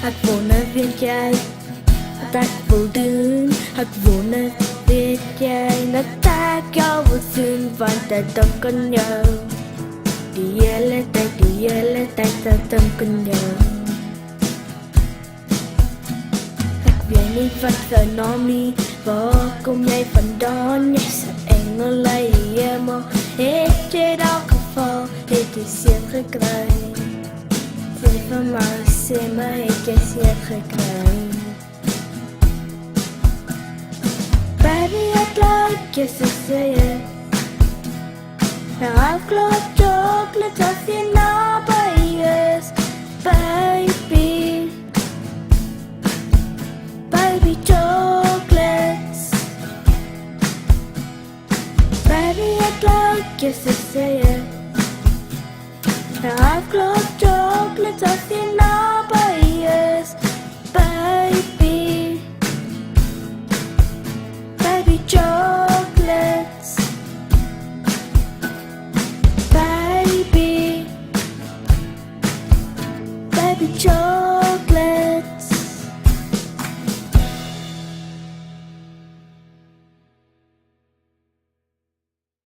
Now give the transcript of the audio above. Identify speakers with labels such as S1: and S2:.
S1: Hạt vona viên chai ta vô đứng hạt vona viên chai nó ta cao vô xuyên vạn tại tâm con nhớ đi lên tay ta tâm con nhớ hạt viên đi phát giờ nó mi vợ cùng nhảy phần đó nhảy sợ anh ngơ lại em mơ hết chế đó không phô hết thì xiên khơi cười thế mà xem mà hết chế xiên khơi cười Baby, I'd like you to say it. Now I've got chocolate off in our ears, baby. Baby chocolates. Baby, I'd like you to say it. Now I've got chocolate off in our ears, baby. Baby chocolates, baby chocolates.